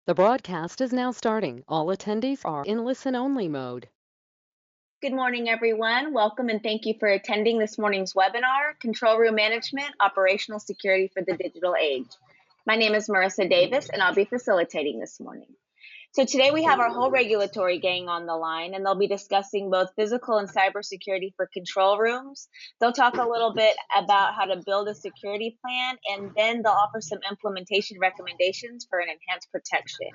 The broadcast is now starting. All attendees are in listen-only mode. Good morning, everyone. Welcome and thank you for attending this morning's webinar, Control Room Management, Operational Security for the Digital Age. My name is Marissa Davis, and I'll be facilitating this morning. So today we have our whole regulatory gang on the line, and they'll be discussing both physical and cybersecurity for control rooms. They'll talk a little bit about how to build a security plan, and then they'll offer some implementation recommendations for an enhanced protection.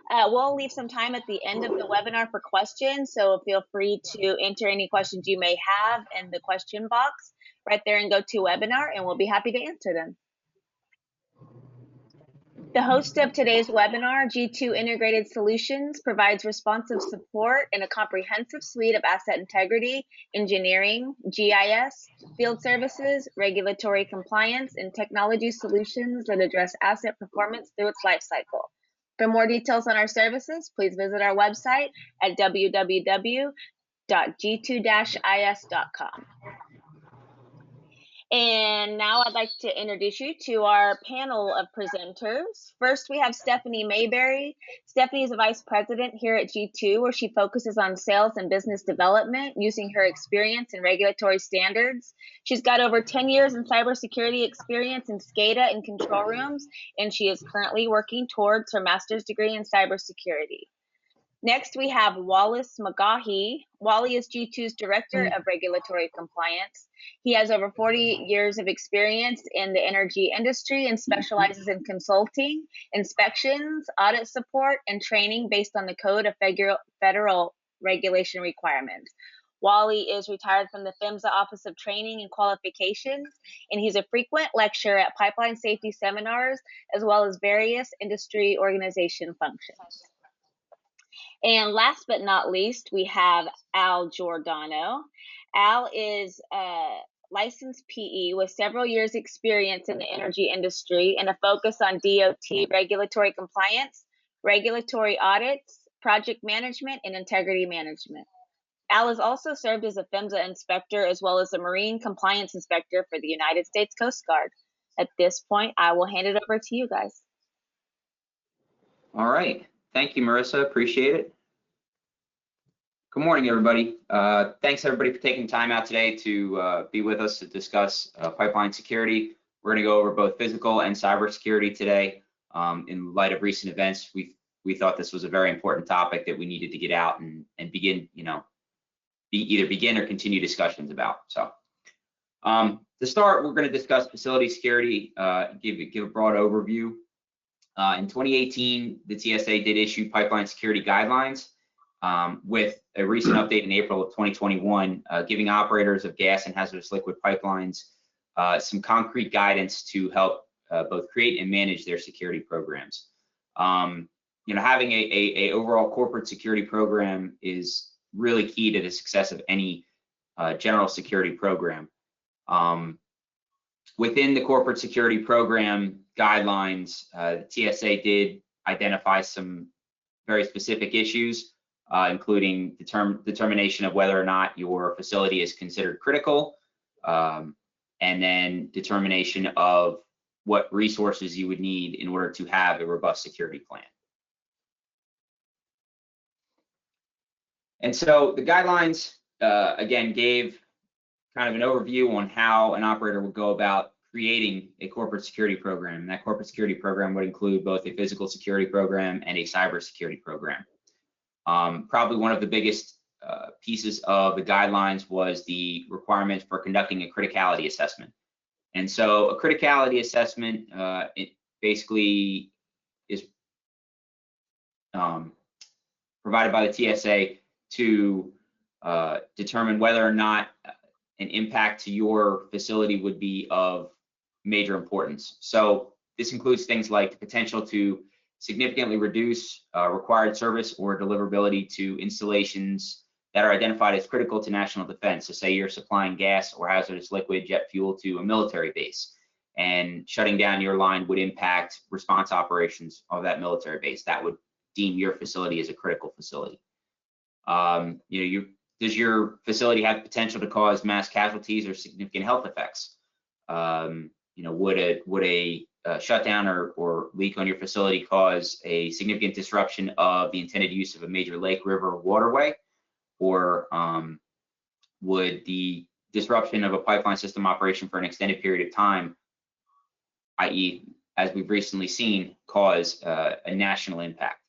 We'll leave some time at the end of the webinar for questions, so feel free to enter any questions you may have in the question box right there in GoToWebinar, and we'll be happy to answer them. The host of today's webinar, G2 Integrated Solutions, provides responsive support in a comprehensive suite of asset integrity, engineering, GIS, field services, regulatory compliance, and technology solutions that address asset performance through its lifecycle. For more details on our services, please visit our website at www.g2-is.com. And now I'd like to introduce you to our panel of presenters. First, we have Stephanie Mayberry. Stephanie is a vice president here at G2, where she focuses on sales and business development using her experience in regulatory standards. She's got over 10 years in cybersecurity experience in SCADA and control rooms, and she is currently working towards her master's degree in cybersecurity. Next, we have Wallace McGahee. Wally is G2's Director of Regulatory Compliance. He has over 40 years of experience in the energy industry and specializes in consulting, inspections, audit support, and training based on the Code of Federal Regulation requirements. Wally is retired from the PHMSA Office of Training and Qualifications, and he's a frequent lecturer at pipeline safety seminars, as well as various industry organization functions. And last but not least, we have Al Giordano. Al is a licensed PE with several years experience in the energy industry and a focus on DOT regulatory compliance, regulatory audits, project management, and integrity management. Al has also served as a PHMSA inspector as well as a marine compliance inspector for the United States Coast Guard. At this point, I will hand it over to you guys. All right. Thank you, Marissa. Appreciate it. Good morning, everybody. Thanks, everybody, for taking time out today to be with us to discuss pipeline security. We're going to go over both physical and cybersecurity today. In light of recent events, we thought this was a very important topic that we needed to get out and begin, either begin or continue discussions about. So, to start, we're going to discuss facility security, give a broad overview. In 2018, the TSA did issue pipeline security guidelines, with a recent update in April of 2021, giving operators of gas and hazardous liquid pipelines some concrete guidance to help both create and manage their security programs. Having a overall corporate security program is really key to the success of any general security program. Within the corporate security program guidelines, the TSA did identify some very specific issues, including determination of whether or not your facility is considered critical, and then determination of what resources you would need in order to have a robust security plan. And so the guidelines, again, gave kind of an overview on how an operator would go about creating a corporate security program. And that corporate security program would include both a physical security program and a cybersecurity program. Probably one of the biggest pieces of the guidelines was the requirement for conducting a criticality assessment. And so a criticality assessment, it basically is provided by the TSA to determine whether or not an impact to your facility would be of major importance. So this includes things like the potential to significantly reduce required service or deliverability to installations that are identified as critical to national defense. So say you're supplying gas or hazardous liquid jet fuel to a military base, and shutting down your line would impact response operations of that military base. That would deem your facility as a critical facility. Does your facility have potential to cause mass casualties or significant health effects? Would a shutdown or leak on your facility cause a significant disruption of the intended use of a major lake, river, or waterway? Or would the disruption of a pipeline system operation for an extended period of time, i.e., as we've recently seen, cause a national impact?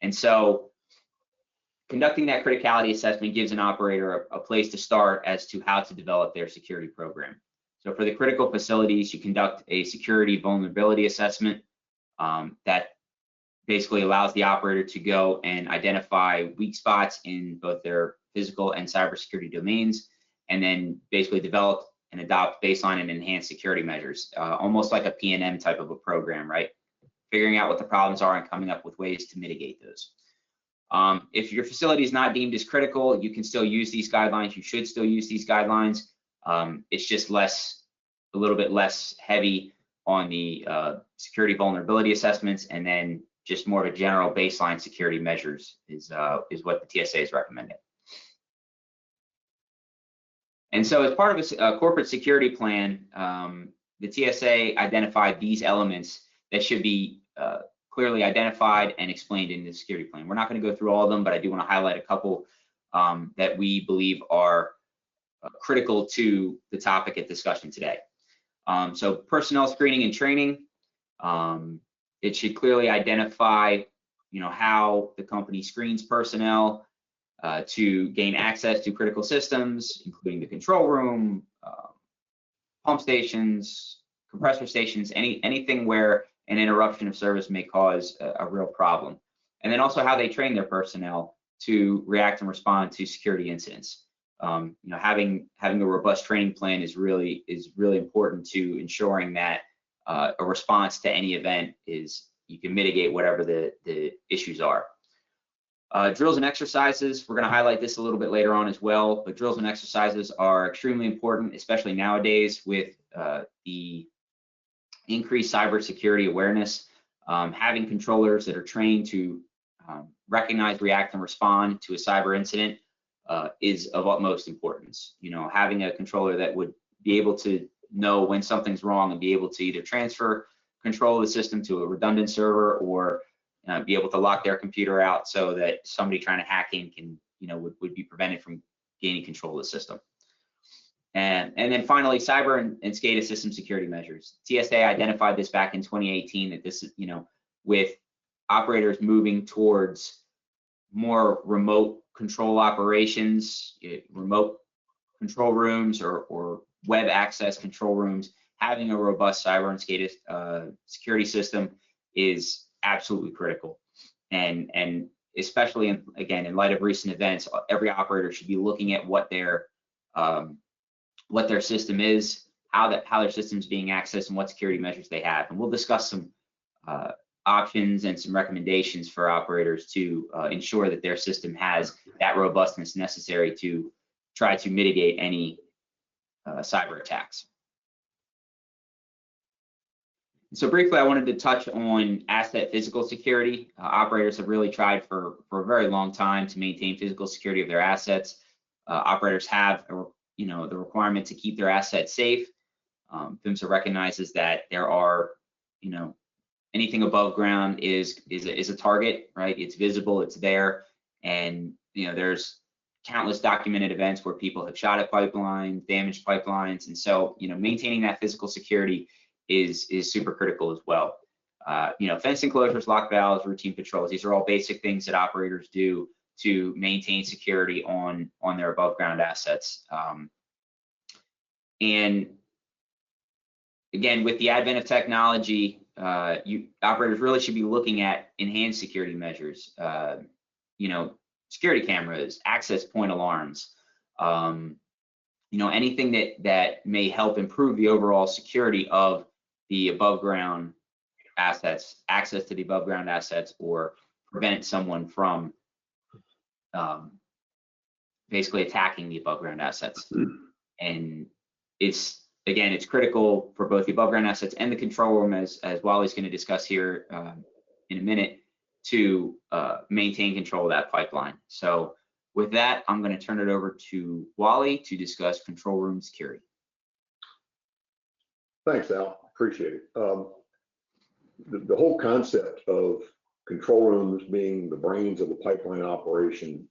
And so conducting that criticality assessment gives an operator a place to start as to how to develop their security program. So for the critical facilities, you conduct a security vulnerability assessment that basically allows the operator to go and identify weak spots in both their physical and cybersecurity domains, and then basically develop and adopt baseline and enhanced security measures, almost like a P&M type of a program, right? Figuring out what the problems are and coming up with ways to mitigate those. If your facility is not deemed as critical, you can still use these guidelines. You should still use these guidelines. It's just a little bit less heavy on the security vulnerability assessments, and then just more of a general baseline security measures is what the TSA is recommending. And so as part of a corporate security plan, the TSA identified these elements that should be clearly identified and explained in the security plan. We're not going to go through all of them, but I do want to highlight a couple that we believe are critical to the topic at discussion today. So personnel screening and training. It should clearly identify, how the company screens personnel to gain access to critical systems, including the control room, pump stations, compressor stations, anything where an interruption of service may cause a real problem. And then also how they train their personnel to react and respond to security incidents. Having a robust training plan is really important to ensuring that a response to any event you can mitigate whatever the issues are. Drills and exercises, we're going to highlight this a little bit later on as well, but drills and exercises are extremely important, especially nowadays with the increased cybersecurity awareness. Having controllers that are trained to recognize, react, and respond to a cyber incident is of utmost importance. Having a controller that would be able to know when something's wrong and be able to either transfer control of the system to a redundant server or be able to lock their computer out so that somebody trying to hack in can, would be prevented from gaining control of the system. And then finally, cyber and SCADA system security measures. TSA identified this back in 2018 that this is, with operators moving towards more remote control operations, remote control rooms or web access control rooms, having a robust cyber and SCADA security system is absolutely critical. And especially in light of recent events, every operator should be looking at what their system is, how their system is being accessed, and what security measures they have. And we'll discuss some options and some recommendations for operators to ensure that their system has that robustness necessary to try to mitigate any cyber attacks. So briefly, I wanted to touch on asset physical security. Operators have really tried for a very long time to maintain physical security of their assets. Operators have the requirement to keep their assets safe. PHMSA recognizes that there are, anything above ground is a target, right? It's visible, it's there, and there's countless documented events where people have shot at pipelines, damaged pipelines, and so maintaining that physical security is super critical as well. Fence enclosures, lock valves, routine patrols, these are all basic things that operators do to maintain security on their above ground assets. And again, with the advent of technology, operators really should be looking at enhanced security measures, security cameras, access point alarms, anything that may help improve the overall security of the above ground assets, access to the above ground assets, or prevent someone from basically attacking the above ground assets. And it's critical for both the above ground assets and the control room, as Wally's going to discuss here in a minute, to maintain control of that pipeline. So with that, I'm going to turn it over to Wally to discuss control room security. Thanks, Al. Appreciate it. the whole concept of control rooms being the brains of the pipeline operation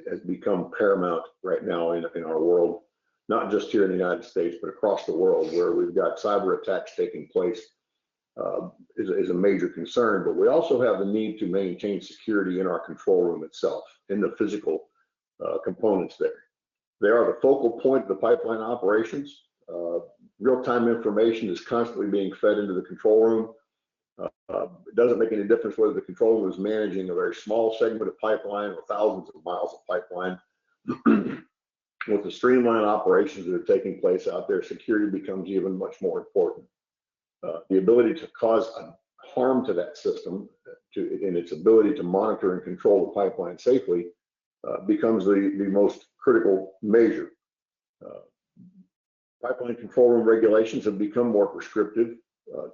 has become paramount right now in our world, not just here in the United States, but across the world, where we've got cyber attacks taking place. Is a major concern, but we also have the need to maintain security in our control room itself, in the physical components there. They are the focal point of the pipeline operations. Real-time information is constantly being fed into the control room. It doesn't make any difference whether the control room is managing a very small segment of pipeline or thousands of miles of pipeline. With the streamlined operations that are taking place out there, security becomes even much more important. The ability to cause harm to that system in its ability to monitor and control the pipeline safely becomes the most critical measure. Pipeline control room regulations have become more prescriptive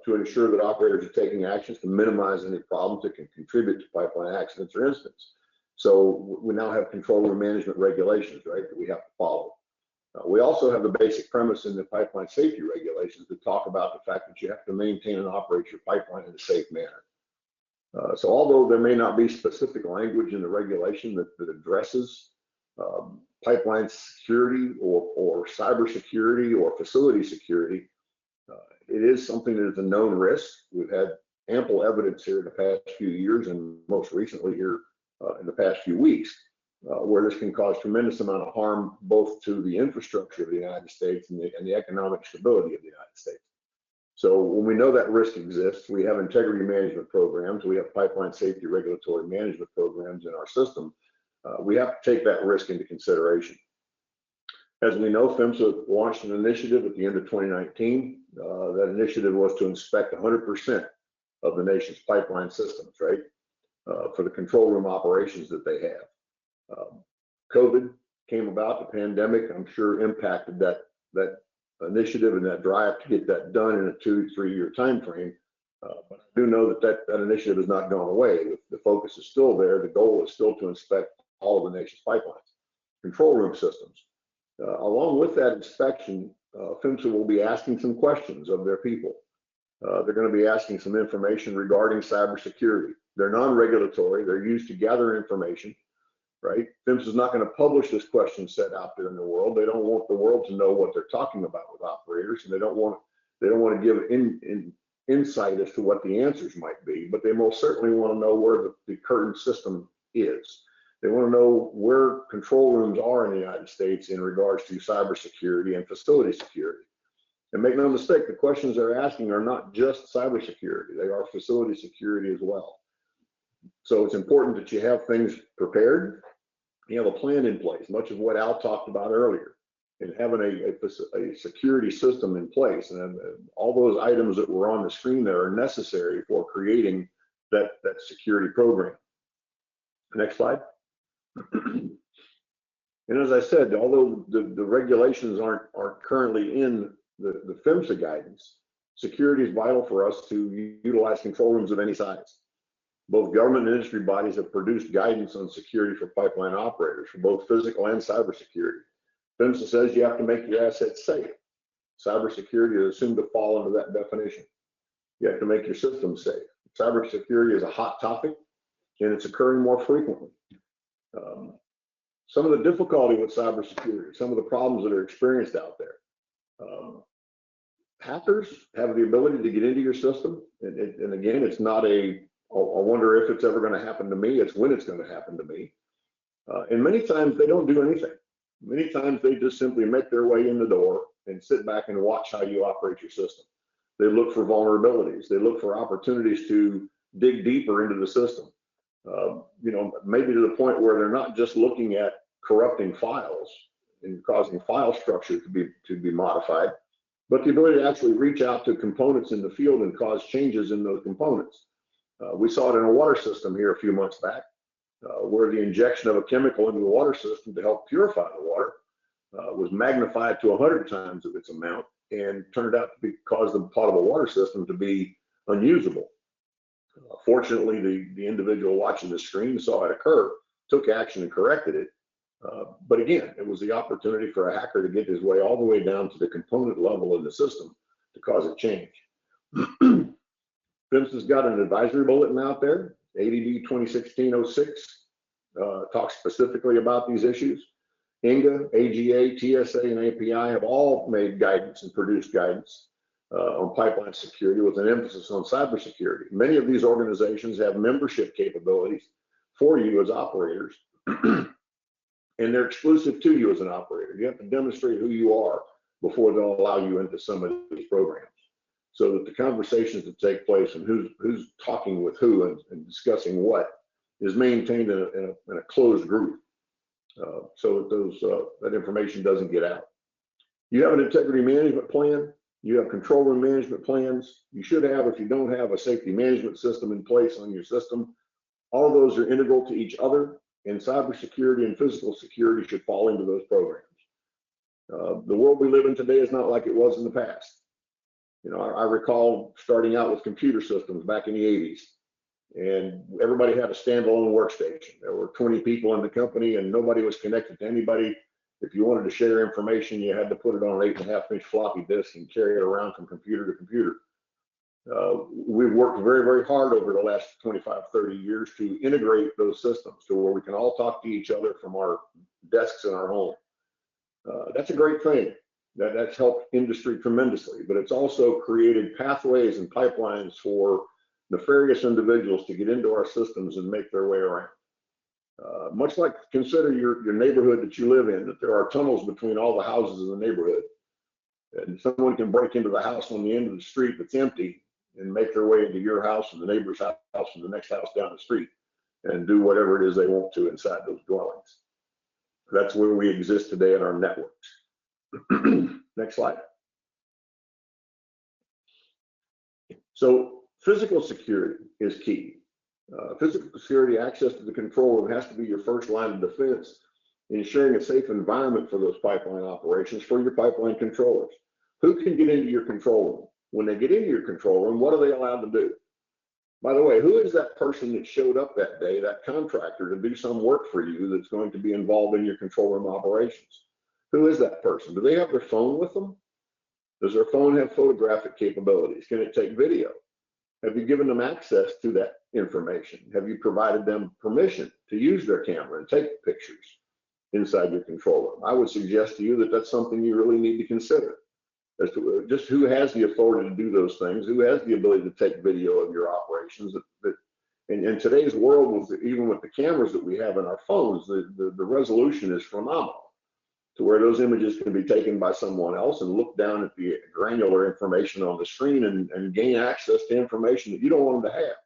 to ensure that operators are taking actions to minimize any problems that can contribute to pipeline accidents or incidents. So we now have control room management regulations, right, that we have to follow. We also have the basic premise in the pipeline safety regulations that talk about the fact that you have to maintain and operate your pipeline in a safe manner. So although there may not be specific language in the regulation that addresses pipeline security or cybersecurity or facility security, it is something that is a known risk. We've had ample evidence here in the past few years, and most recently here in the past few weeks, where this can cause tremendous amount of harm both to the infrastructure of the United States and the economic stability of the United States. So when we know that risk exists, we have integrity management programs, we have pipeline safety regulatory management programs in our system. We have to take that risk into consideration. As we know, PHMSA launched an initiative at the end of 2019. That initiative was to inspect 100% of the nation's pipeline systems, right, for the control room operations that they have. COVID came about, the pandemic, I'm sure impacted that initiative and that drive to get that done in a 2-3 year time frame. But I do know that initiative has not gone away. The focus is still there. The goal is still to inspect all of the nation's pipelines, control room systems. Along with that inspection, PHMSA will be asking some questions of their people. They're going to be asking some information regarding cybersecurity. They're non-regulatory. They're used to gather information. Right? PHMSA is not going to publish this question set out there in the world. They don't want the world to know what they're talking about with operators, and they don't want to give insight as to what the answers might be. But they most certainly want to know where the current system is. They want to know where control rooms are in the United States in regards to cybersecurity and facility security. And make no mistake, the questions they're asking are not just cybersecurity; they are facility security as well. So it's important that you have things prepared. You have a plan in place, much of what Al talked about earlier, and having a security system in place. And all those items that were on the screen there are necessary for creating that security program. Next slide. And as I said, although the regulations aren't currently in the PHMSA guidance, security is vital for us to utilize control rooms of any size. Both government and industry bodies have produced guidance on security for pipeline operators for both physical and cybersecurity. PHMSA says you have to make your assets safe. Cybersecurity is assumed to fall into that definition. You have to make your system safe. Cybersecurity is a hot topic, and it's occurring more frequently. Some of the difficulty with cybersecurity, some of the problems that are experienced out there. Hackers have the ability to get into your system, and again, it's not I wonder if it's ever going to happen to me. It's when it's going to happen to me. And many times they don't do anything. Many times they just simply make their way in the door and sit back and watch how you operate your system. They look for vulnerabilities. They look for opportunities to dig deeper into the system. Maybe to the point where they're not just looking at corrupting files and causing file structure to be modified, but the ability to actually reach out to components in the field and cause changes in those components. We saw it in a water system here a few months back, where the injection of a chemical into the water system to help purify the water was magnified to 100 times of its amount and turned out to cause the potable water system to be unusable. Fortunately, the individual watching the screen saw it occur, took action and corrected it. But again, it was the opportunity for a hacker to get his way all the way down to the component level in the system to cause a change. PHMSA has got an advisory bulletin out there, ADD 2016-06, talks specifically about these issues. INGA, AGA, TSA, and API have all made guidance and produced guidance on pipeline security with an emphasis on cybersecurity. Many of these organizations have membership capabilities for you as operators, and they're exclusive to you as an operator. You have to demonstrate who you are before they'll allow you into some of these programs, so that the conversations that take place and who's talking with who and discussing what is maintained in a closed group, so that that information doesn't get out. You have an integrity management plan. You have control room management plans. You should have, if you don't have, a safety management system in place on your system. All of those are integral to each other, and cybersecurity and physical security should fall into those programs. The world we live in today is not like it was in the past. You know, I recall starting out with computer systems back in the 80s, and everybody had a standalone workstation. There were 20 people in the company, and nobody was connected to anybody. If you wanted to share information, you had to put it on an 8.5-inch floppy disk and carry it around from computer to computer. We've worked very, very hard over the last 25, 30 years to integrate those systems to where we can all talk to each other from our desks in our home. That's a great thing. That's helped industry tremendously, but it's also created pathways and pipelines for nefarious individuals to get into our systems and make their way around. Much like, consider your neighborhood that you live in, that there are tunnels between all the houses in the neighborhood, and someone can break into the house on the end of the street that's empty and make their way into your house and the neighbor's house and the next house down the street and do whatever it is they want to inside those dwellings. That's where we exist today in our networks. Next slide. So physical security is key. Physical security, access to the control room, has to be your first line of defense, ensuring a safe environment for those pipeline operations for your pipeline controllers. Who can get into your control room? When they get into your control room, what are they allowed to do? By the way, who is that person that showed up that day, that contractor, to do some work for you that's going to be involved in your control room operations? Who is that person? Do they have their phone with them? Does their phone have photographic capabilities? Can it take video? Have you given them access to that information? Have you provided them permission to use their camera and take pictures inside your control room? I would suggest to you that that's something you really need to consider, as to just who has the authority to do those things, who has the ability to take video of your operations. In today's world, even with the cameras that we have in our phones, the resolution is phenomenal, to where those images can be taken by someone else and look down at the granular information on the screen and gain access to information that you don't want them to have.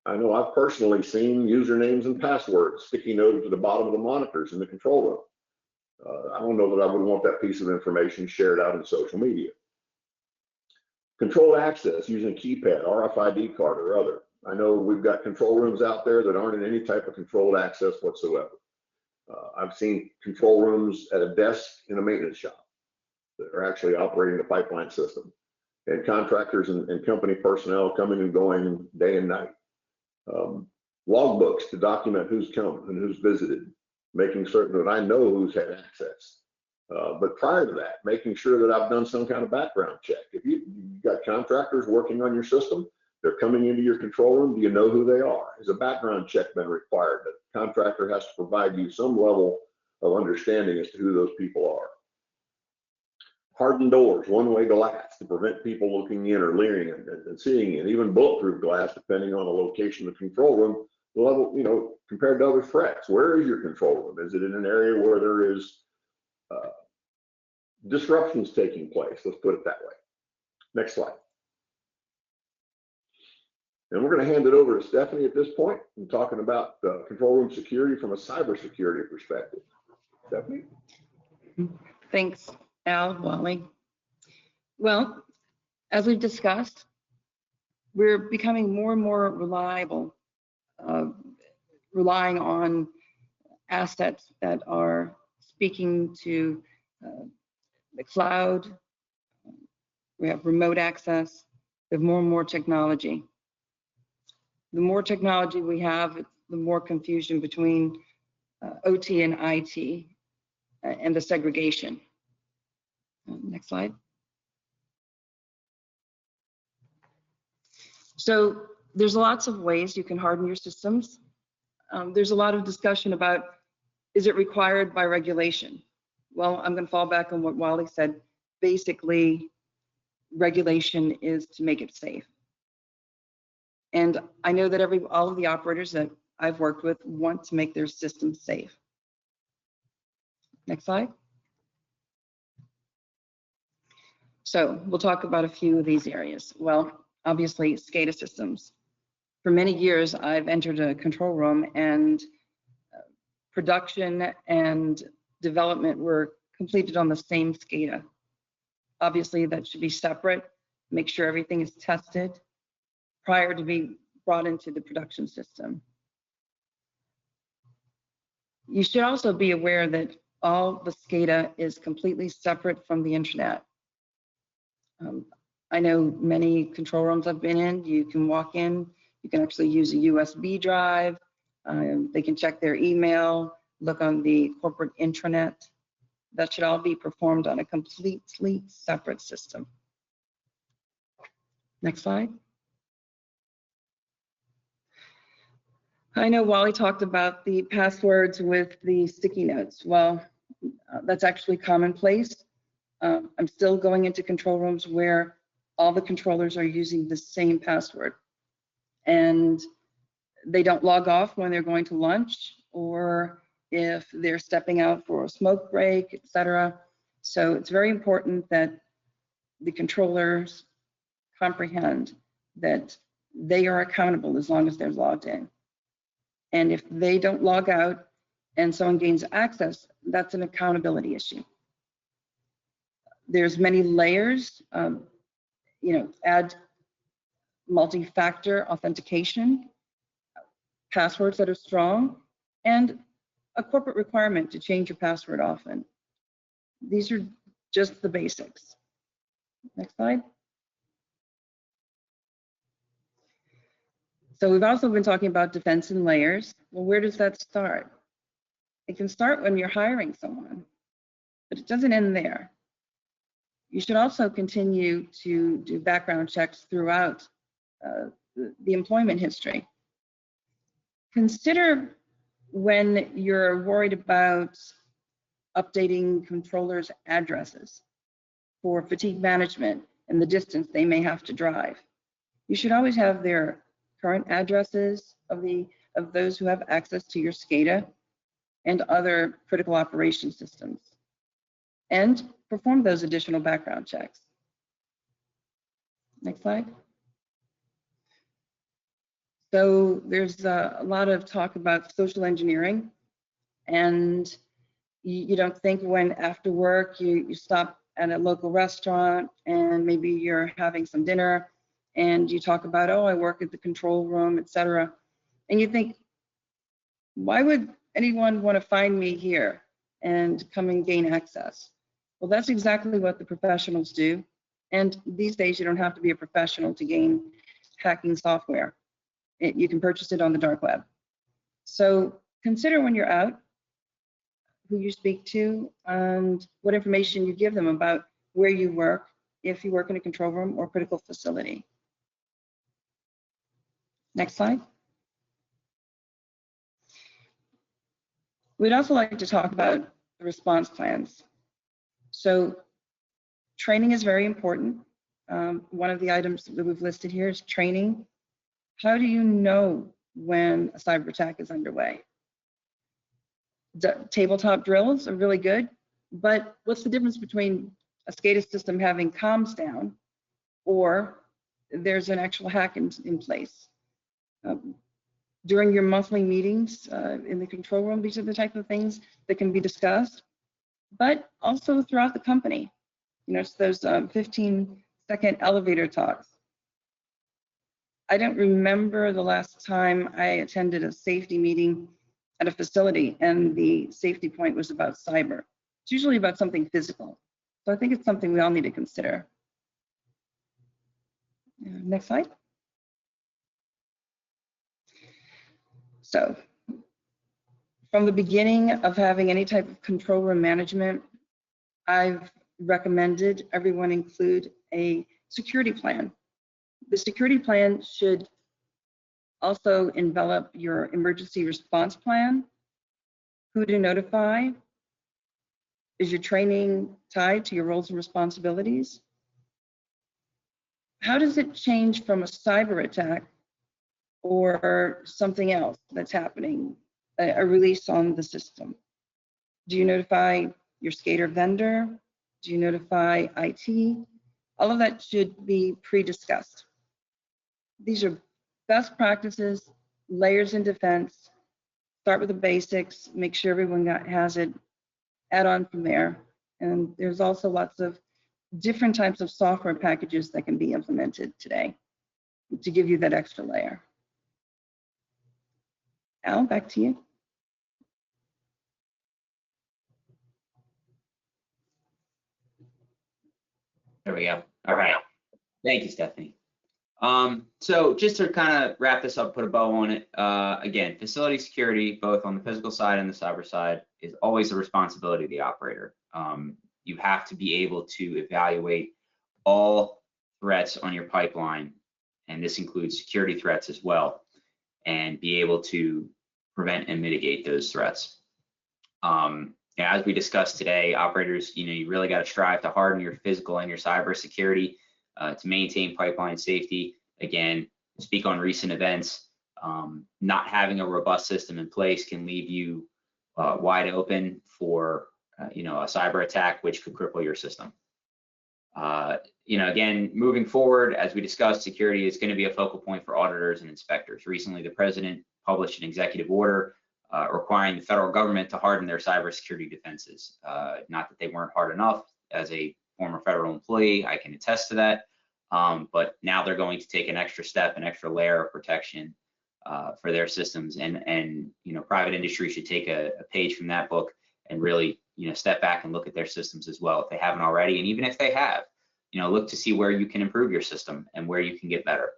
I know I've personally seen usernames and passwords sticky noted to the bottom of the monitors in the control room. I don't know that I would want that piece of information shared out in social media. Controlled access using a keypad, RFID card, or other. I know we've got control rooms out there that aren't in any type of controlled access whatsoever. I've seen control rooms at a desk in a maintenance shop that are actually operating the pipeline system, and contractors and company personnel coming and going day and night. Logbooks to document who's come and who's visited, making certain that I know who's had access. But prior to that, making sure that I've done some kind of background check. If you've got contractors working on your system, they're coming into your control room, do you know who they are? Has a background check been required? The contractor has to provide you some level of understanding as to who those people are. Hardened doors, one-way glass to prevent people looking in or leering and seeing in, even bulletproof glass, depending on the location of the control room, the level, you know, compared to other threats. Where is your control room? Is it in an area where there is disruptions taking place? Let's put it that way. Next slide. And we're going to hand it over to Stephanie at this point. I'm talking about control room security from a cybersecurity perspective. Stephanie? Thanks, Al, Wally. Well, as we've discussed, we're becoming more and more reliable, relying on assets that are speaking to the cloud. We have remote access. We have more and more technology. The more technology we have, the more confusion between OT and IT and the segregation. Next slide. So there's lots of ways you can harden your systems. There's a lot of discussion about, is it required by regulation? Well, I'm going to fall back on what Wally said. Basically, regulation is to make it safe. And I know that all of the operators that I've worked with want to make their systems safe. Next slide. So we'll talk about a few of these areas. Well, obviously, SCADA systems. For many years, I've entered a control room, and production and development were completed on the same SCADA. Obviously, that should be separate. Make sure everything is tested prior to being brought into the production system. You should also be aware that all the SCADA is completely separate from the intranet. I know many control rooms I've been in, you can walk in, you can actually use a USB drive, they can check their email, look on the corporate intranet. That should all be performed on a completely separate system. Next slide. I know Wally talked about the passwords with the sticky notes. Well, that's actually commonplace. I'm still going into control rooms where all the controllers are using the same password, and they don't log off when they're going to lunch or if they're stepping out for a smoke break, etc. So it's very important that the controllers comprehend that they are accountable as long as they're logged in. And if they don't log out and someone gains access, that's an accountability issue. There's many layers, add multi-factor authentication, passwords that are strong, and a corporate requirement to change your password often. These are just the basics. Next slide. So we've also been talking about defense in layers. Well, where does that start? It can start when you're hiring someone, but it doesn't end there. You should also continue to do background checks throughout the employment history. Consider when you're worried about updating controllers' addresses for fatigue management and the distance they may have to drive. You should always have their current addresses of those who have access to your SCADA and other critical operation systems, and perform those additional background checks. Next slide. So there's a lot of talk about social engineering, and you don't think when after work you stop at a local restaurant and maybe you're having some dinner and you talk about, oh, I work at the control room, etc. And you think, why would anyone want to find me here and come and gain access? Well, that's exactly what the professionals do. And these days, you don't have to be a professional to gain hacking software. You can purchase it on the dark web. So consider when you're out, who you speak to, and what information you give them about where you work, if you work in a control room or critical facility. Next slide. We'd also like to talk about the response plans. So training is very important. One of the items that we've listed here is training. How do you know when a cyber attack is underway? Tabletop drills are really good, but what's the difference between a SCADA system having comms down or there's an actual hack in place? During your monthly meetings in the control room, these are the type of things that can be discussed, but also throughout the company. It's those 15-second elevator talks. I don't remember the last time I attended a safety meeting at a facility and the safety point was about cyber. It's usually about something physical. So I think it's something we all need to consider. Next slide. So from the beginning of having any type of control room management, I've recommended everyone include a security plan. The security plan should also envelop your emergency response plan, who to notify. Is your training tied to your roles and responsibilities? How does it change from a cyber attack or something else that's happening, a release on the system? Do you notify your SCADA vendor? Do you notify IT? All of that should be pre-discussed. These are best practices, layers in defense. Start with the basics, make sure everyone has it, add on from there. And there's also lots of different types of software packages that can be implemented today to give you that extra layer. Al, back to you. There we go. All right. Thank you, Stephanie. So just to kind of wrap this up, put a bow on it, again, facility security, both on the physical side and the cyber side, is always the responsibility of the operator. You have to be able to evaluate all threats on your pipeline, and this includes security threats as well, and be able to prevent and mitigate those threats. As we discussed today, operators, you really got to strive to harden your physical and your cyber security to maintain pipeline safety. Again, speak on recent events. Not having a robust system in place can leave you wide open for a cyber attack, which could cripple your system. Again, moving forward, as we discussed, security is going to be a focal point for auditors and inspectors. Recently, the president published an executive order requiring the federal government to harden their cybersecurity defenses. Not that they weren't hard enough. As a former federal employee, I can attest to that. But now they're going to take an extra step, an extra layer of protection for their systems. And private industry should take a page from that book and really step back and look at their systems as well if they haven't already. And even if they have, look to see where you can improve your system and where you can get better.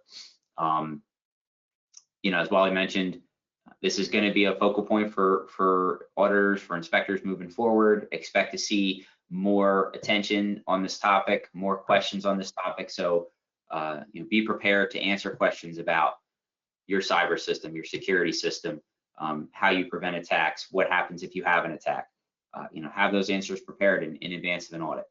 As Wally mentioned, this is going to be a focal point for auditors, for inspectors moving forward. Expect to see more attention on this topic, more questions on this topic. So be prepared to answer questions about your cyber system, your security system, how you prevent attacks, what happens if you have an attack. Have those answers prepared in advance of an audit.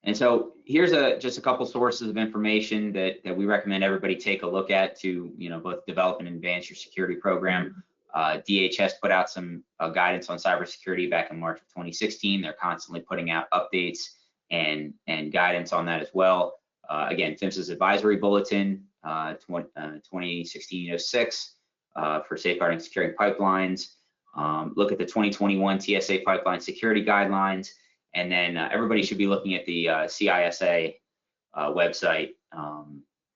And so here's just a couple sources of information that we recommend everybody take a look at to both develop and advance your security program. DHS put out some guidance on cybersecurity back in March of 2016. They're constantly putting out updates and guidance on that as well. Again, PHMSA's advisory bulletin 2016-06 for safeguarding securing pipelines. Look at the 2021 TSA pipeline security guidelines. And then everybody should be looking at the CISA website.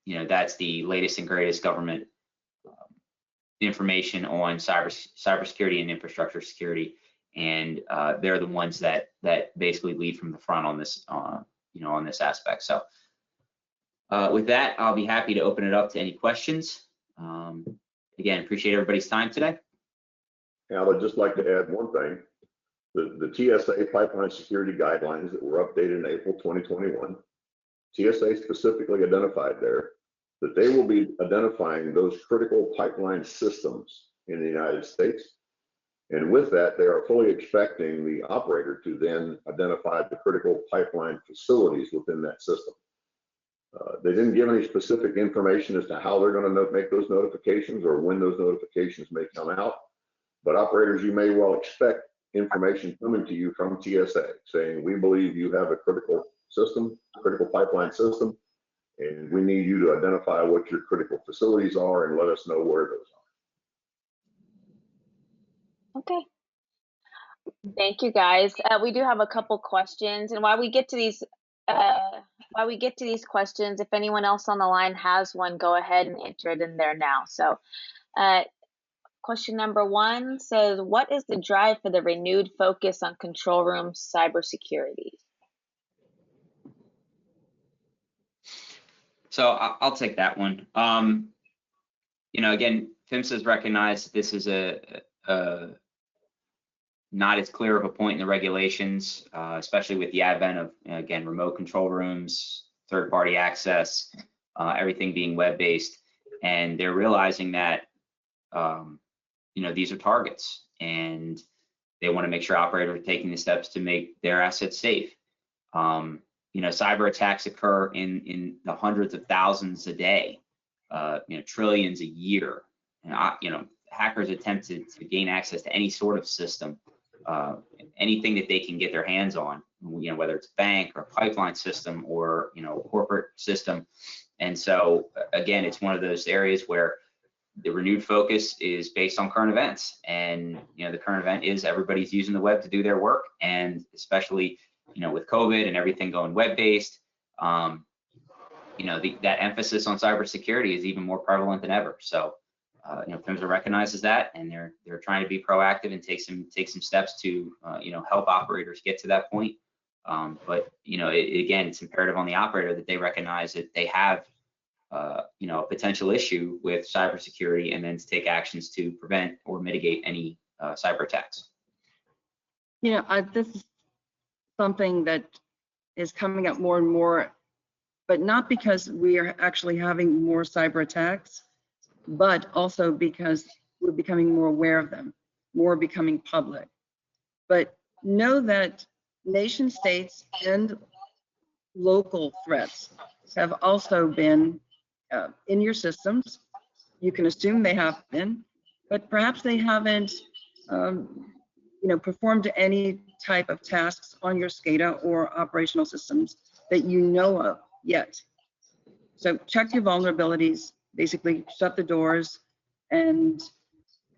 That's the latest and greatest government information on cybersecurity and infrastructure security, and they're the ones that basically lead from the front on this, on this aspect. So with that, I'll be happy to open it up to any questions. Again, appreciate everybody's time today. Al, I'd just like to add one thing. The TSA pipeline security guidelines that were updated in April 2021, TSA specifically identified there that they will be identifying those critical pipeline systems in the United States. And with that, they are fully expecting the operator to then identify the critical pipeline facilities within that system. They didn't give any specific information as to how they're going to make those notifications or when those notifications may come out. But operators, you may well expect information coming to you from TSA saying, we believe you have a critical system, critical pipeline system, and we need you to identify what your critical facilities are and let us know where those are. Okay. Thank you, guys. We do have a couple questions, and while we get to these questions, if anyone else on the line has one, go ahead and enter it in there now. So question number one says, what is the drive for the renewed focus on control room cybersecurity? So I'll take that one. Again, PHMSA has recognized this is a not as clear of a point in the regulations, especially with the advent of, again, remote control rooms, third-party access, everything being web-based, and they're realizing that these are targets, and they want to make sure operators are taking the steps to make their assets safe. Cyber attacks occur in the hundreds of thousands a day, trillions a year. And hackers attempt to gain access to any sort of system, anything that they can get their hands on, whether it's bank or pipeline system or corporate system. And so again, it's one of those areas where the renewed focus is based on current events, and the current event is everybody's using the web to do their work, and especially with COVID and everything going web-based, that emphasis on cybersecurity is even more prevalent than ever. So PHMSA recognizes that, and they're trying to be proactive and take some steps to help operators get to that point. But again, it's imperative on the operator that they recognize that they have a potential issue with cybersecurity, and then to take actions to prevent or mitigate any cyber attacks. This is something that is coming up more and more, but not because we are actually having more cyber attacks, but also because we're becoming more aware of them, more becoming public. But know that nation states and local threats have also been in your systems. You can assume they have been, but perhaps they haven't performed any type of tasks on your SCADA or operational systems that you know of yet. So check your vulnerabilities, basically shut the doors, and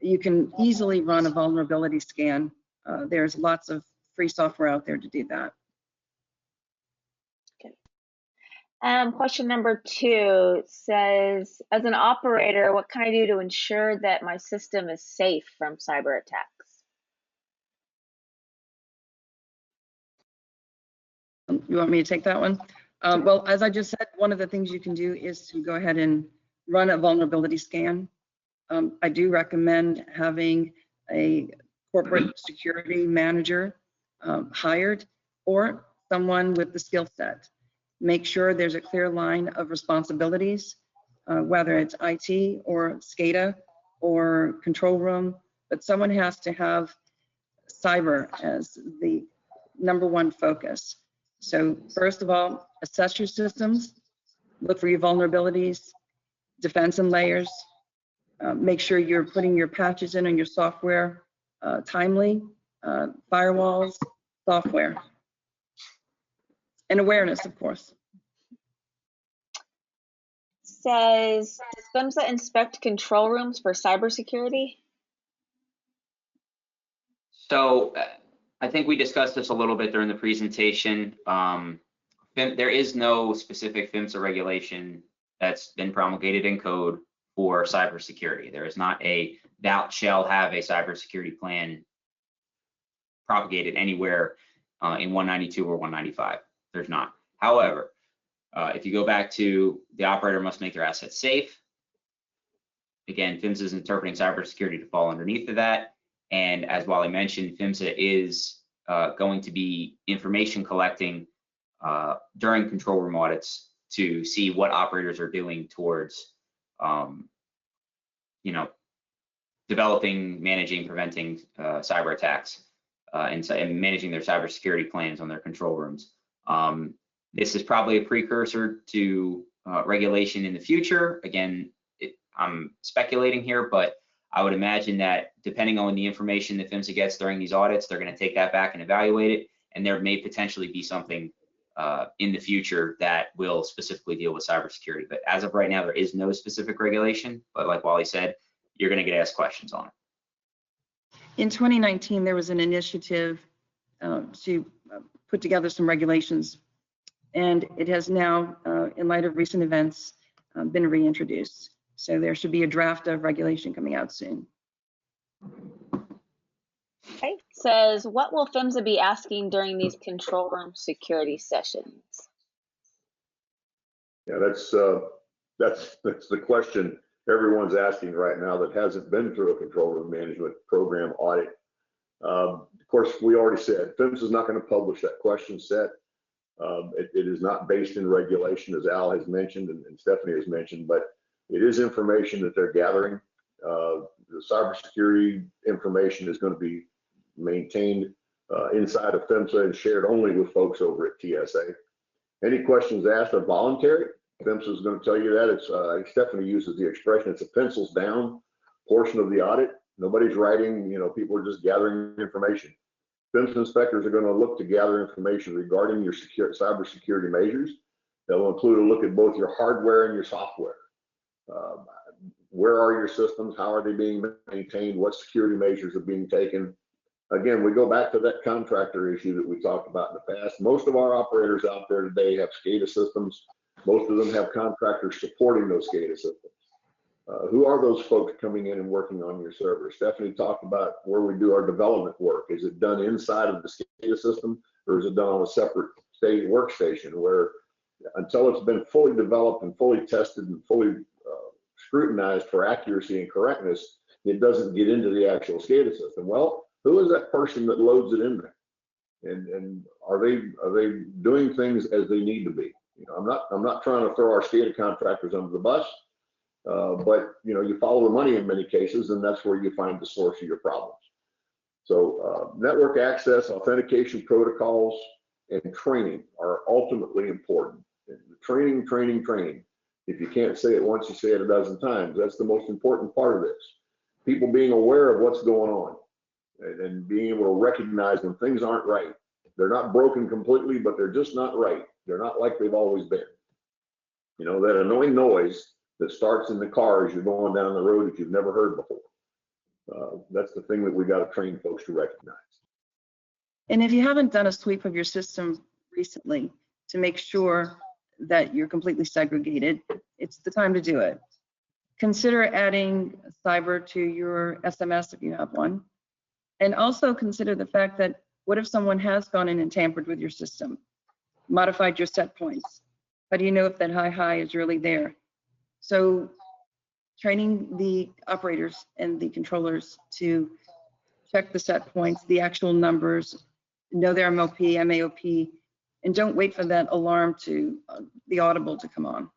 you can easily run a vulnerability scan. There's lots of free software out there to do that. Question number 2 says, as an operator, what can I do to ensure that my system is safe from cyber attacks? You want me to take that one? Well, as I just said, one of the things you can do is to go ahead and run a vulnerability scan. I do recommend having a corporate security manager hired, or someone with the skill set. Make sure there's a clear line of responsibilities, whether it's IT or SCADA or control room, but someone has to have cyber as the #1 focus. So first of all, assess your systems, look for your vulnerabilities, defense and layers, make sure you're putting your patches in on your software timely, firewalls, software, and awareness, of course. Says, does PHMSA inspect control rooms for cybersecurity? So I think we discussed this a little bit during the presentation. There is no specific PHMSA regulation that's been promulgated in code for cybersecurity. There is not a thou shall have a cybersecurity plan propagated anywhere in 192 or 195. There's not. However, if you go back to the operator must make their assets safe, again, PHMSA is interpreting cybersecurity to fall underneath of that. And as Wally mentioned, PHMSA is going to be information collecting during control room audits to see what operators are doing towards, developing, managing, preventing cyber attacks, and managing their cybersecurity plans on their control rooms. This is probably a precursor to regulation in the future. Again, I'm speculating here, but I would imagine that depending on the information that PHMSA gets during these audits, they're going to take that back and evaluate it, and there may potentially be something in the future that will specifically deal with cybersecurity. But as of right now, there is no specific regulation, but like Wally said, you're going to get asked questions on it. In 2019, there was an initiative to put together some regulations, and it has now, in light of recent events, been reintroduced. So there should be a draft of regulation coming out soon. Okay. Says, what will PHMSA be asking during these control room security sessions? Yeah, that's the question everyone's asking right now that hasn't been through a control room management program audit. Of course, we already said PHMSA is not going to publish that question set. It is not based in regulation, as Al has mentioned and Stephanie has mentioned, but it is information that they're gathering. The cybersecurity information is going to be maintained inside of PHMSA and shared only with folks over at TSA. Any questions asked are voluntary. PHMSA is going to tell you that. It's Stephanie uses the expression, it's a pencils down portion of the audit. Nobody's writing, people are just gathering information. PHMSA inspectors are going to look to gather information regarding your cybersecurity measures. They'll include a look at both your hardware and your software. Where are your systems? How are they being maintained? What security measures are being taken? Again, we go back to that contractor issue that we talked about in the past. Most of our operators out there today have SCADA systems. Most of them have contractors supporting those SCADA systems. Who are those folks coming in and working on your server? Stephanie talked about where we do our development work. Is it done inside of the SCADA system, or is it done on a separate workstation where until it's been fully developed and fully tested and fully scrutinized for accuracy and correctness, it doesn't get into the actual SCADA system? Well, who is that person that loads it in there? And are they doing things as they need to be? I'm not trying to throw our SCADA contractors under the bus, but you follow the money in many cases, and that's where you find the source of your problems. So network access, authentication protocols, and training are ultimately important. Training. If you can't say it once, you say it a dozen times. That's the most important part of this. People being aware of what's going on and being able to recognize when things aren't right. They're not broken completely, but they're just not right. They're not like they've always been. That annoying noise that starts in the car as you're going down the road that you've never heard before. That's the thing that we got to train folks to recognize. And if you haven't done a sweep of your system recently to make sure that you're completely segregated, it's the time to do it. Consider adding cyber to your SMS if you have one. And also consider the fact that what if someone has gone in and tampered with your system, modified your set points? How do you know if that high is really there? So training the operators and the controllers to check the set points, the actual numbers, know their MOP, MAOP, and don't wait for that alarm to, the audible to come on.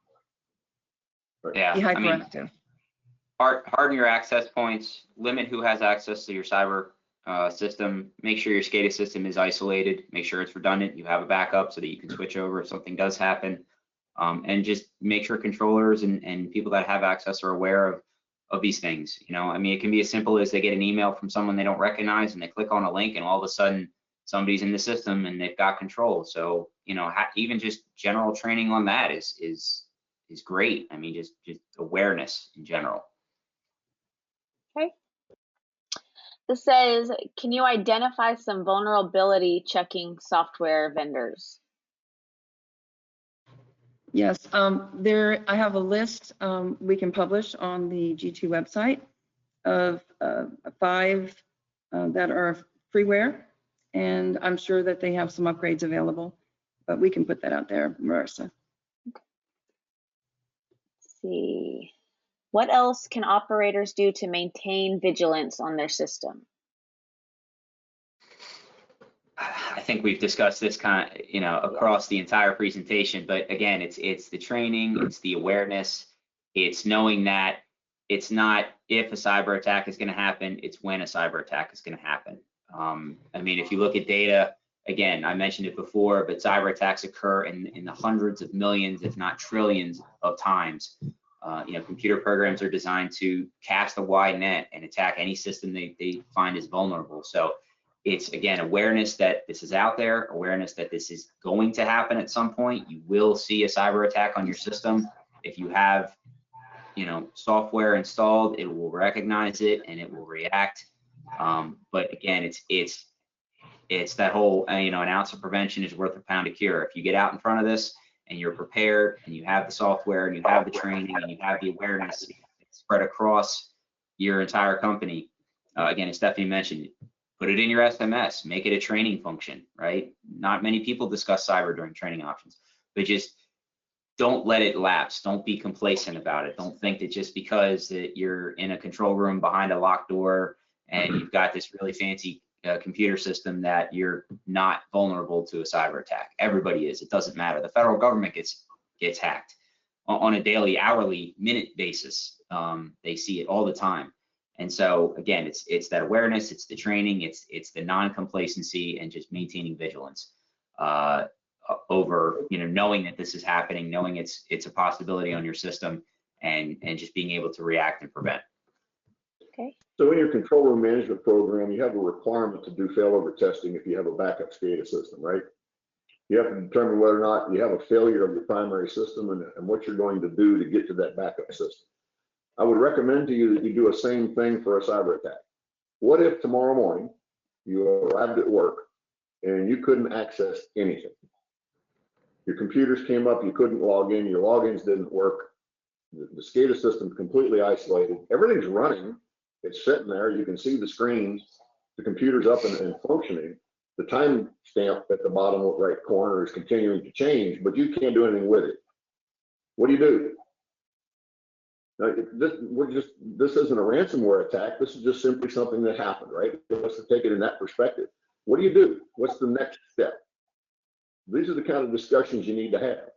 Yeah, Be hyperactive. Harden your access points, limit who has access to your cyber system, make sure your SCADA system is isolated, make sure it's redundant, you have a backup so that you can switch over if something does happen, and just make sure controllers and people that have access are aware of these things. It can be as simple as they get an email from someone they don't recognize and they click on a link and all of a sudden somebody's in the system and they've got control. So even just general training on that is great. Just awareness in general. Okay. This says, can you identify some vulnerability checking software vendors? Yes, I have a list we can publish on the G2 website of 5 that are freeware, and I'm sure that they have some upgrades available, but we can put that out there, Marissa. Let's see. What else can operators do to maintain vigilance on their system? I think we've discussed this across the entire presentation, but again, it's the training, it's the awareness, it's knowing that it's not if a cyber attack is going to happen, it's when a cyber attack is going to happen. If you look at data, again, I mentioned it before, but cyber attacks occur in the hundreds of millions, if not trillions of times. Computer programs are designed to cast a wide net and attack any system they find is vulnerable. So it's, again, awareness that this is out there, awareness that this is going to happen at some point. You will see a cyber attack on your system. If you have, software installed, it will recognize it and it will react. But again, it's that whole, an ounce of prevention is worth a pound of cure. If you get out in front of this and you're prepared and you have the software and you have the training and you have the awareness spread across your entire company, again, as Stephanie mentioned, put it in your SMS, make it a training function, right? Not many people discuss cyber during training options, but just don't let it lapse. Don't be complacent about it. Don't think that just because that you're in a control room behind a locked door and you've got this really fancy computer system that you're not vulnerable to a cyber attack. Everybody is. It doesn't matter. The federal government gets hacked on a daily, hourly, minute basis. They see it all the time. And so again, it's that awareness, it's the training, it's the non-complacency, and just maintaining vigilance over, knowing that this is happening, knowing it's a possibility on your system, and just being able to react and prevent. Okay. So in your control room management program, you have a requirement to do failover testing if you have a backup SCADA system, right? You have to determine whether or not you have a failure of your primary system and what you're going to do to get to that backup system. I would recommend to you that you do a same thing for a cyber attack. What if tomorrow morning you arrived at work and you couldn't access anything? Your computers came up, you couldn't log in, your logins didn't work, the SCADA system's completely isolated, everything's running, it's sitting there, you can see the screens, the computer's up and functioning. The time stamp at the bottom right corner is continuing to change, but you can't do anything with it. What do? Now, this isn't a ransomware attack. This is just simply something that happened, right? Let's take it in that perspective. What do? What's the next step? These are the kind of discussions you need to have.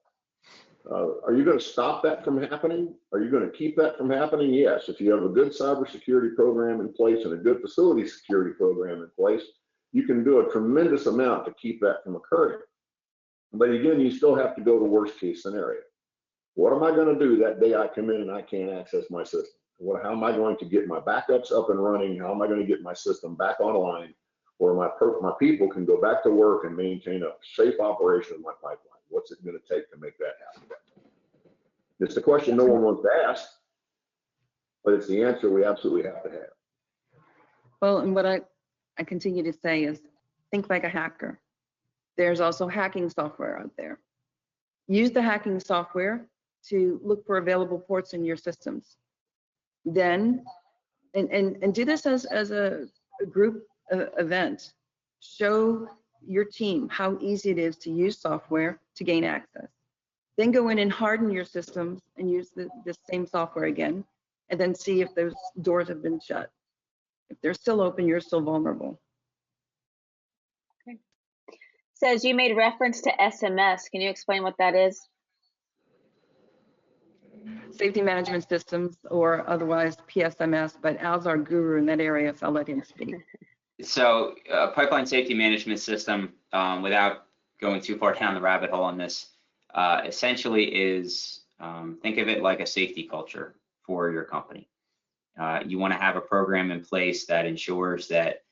Are you going to stop that from happening? Are you going to keep that from happening? Yes. If you have a good cybersecurity program in place and a good facility security program in place, you can do a tremendous amount to keep that from occurring. But again, you still have to go to worst case scenario. What am I going to do that day I come in and I can't access my system? How am I going to get my backups up and running? How am I going to get my system back online where my people can go back to work and maintain a safe operation of my pipeline? What's it going to take to make that happen? It's the question no one wants to ask, but it's the answer we absolutely have to have. Well, and what I continue to say is think like a hacker. There's also hacking software out there. Use the hacking software to look for available ports in your systems. Then, and do this as a group event. Show your team how easy it is to use software to gain access. Then go in and harden your systems and use the same software again, and then see if those doors have been shut. If they're still open, you're still vulnerable. Okay. Says you made reference to SMS. Can you explain what that is? Safety management systems, or otherwise PSMS, but Al's our guru in that area, so I'll let him speak. So pipeline safety management system, without going too far down the rabbit hole on this, essentially is, think of it like a safety culture for your company. You want to have a program in place that ensures that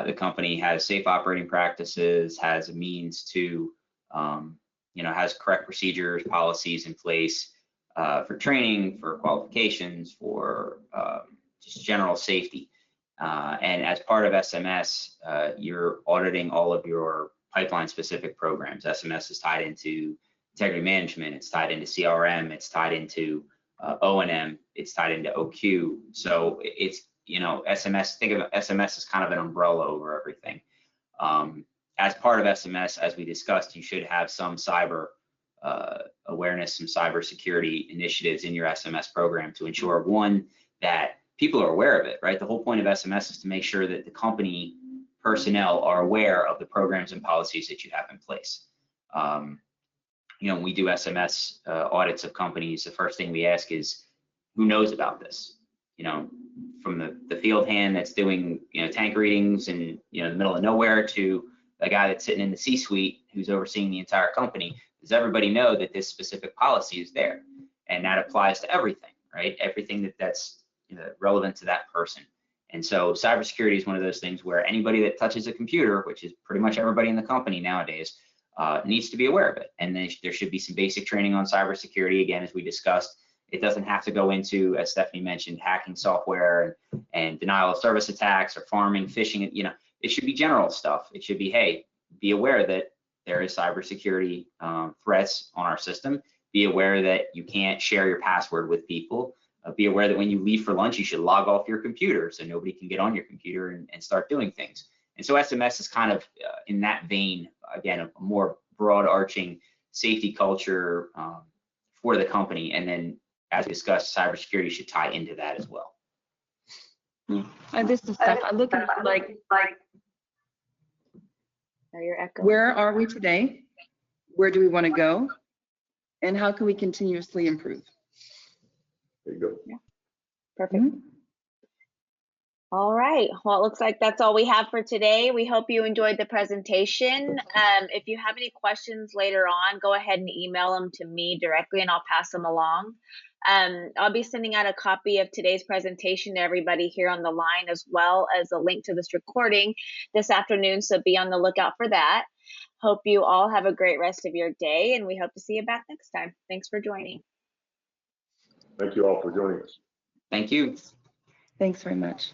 the company has safe operating practices, has a means to, has correct procedures, policies in place for training, for qualifications, for just general safety. And as part of SMS, you're auditing all of your pipeline specific programs. SMS is tied into integrity management, it's tied into CRM, it's tied into O&M, it's tied into OQ. So it's, SMS, think of SMS as kind of an umbrella over everything. As part of SMS, as we discussed, you should have some cyber awareness, some cybersecurity initiatives in your SMS program to ensure, one, that people are aware of it, right? The whole point of SMS is to make sure that the company personnel are aware of the programs and policies that you have in place. When we do SMS audits of companies, the first thing we ask is, who knows about this? From the field hand that's doing, tank readings in, the middle of nowhere, to the guy that's sitting in the C-suite who's overseeing the entire company. Does everybody know that this specific policy is there? And that applies to everything, right? Everything that's relevant to that person. And so cybersecurity is one of those things where anybody that touches a computer, which is pretty much everybody in the company nowadays, needs to be aware of it. And then there should be some basic training on cybersecurity. Again, as we discussed, it doesn't have to go into, as Stephanie mentioned, hacking software and denial of service attacks or farming, phishing. It should be general stuff. It should be, hey, be aware that there is cybersecurity threats on our system. Be aware that you can't share your password with people. Be aware that when you leave for lunch, you should log off your computer so nobody can get on your computer and start doing things. And so SMS is kind of in that vein, again, a more broad arching safety culture for the company. And then, as we discussed, cybersecurity should tie into that as well. This is Steph. I look at it like Oh, you're echoing. Where are we today? Where do we want to go? And how can we continuously improve? There you go. Perfect. Mhm. All right. Well, it looks like that's all we have for today. We hope you enjoyed the presentation. If you have any questions later on, go ahead and email them to me directly and I'll pass them along. I'll be sending out a copy of today's presentation to everybody here on the line, as well as a link to this recording this afternoon. So be on the lookout for that. Hope you all have a great rest of your day, and we hope to see you back next time. Thanks for joining. Thank you all for joining us. Thank you. Thanks very much.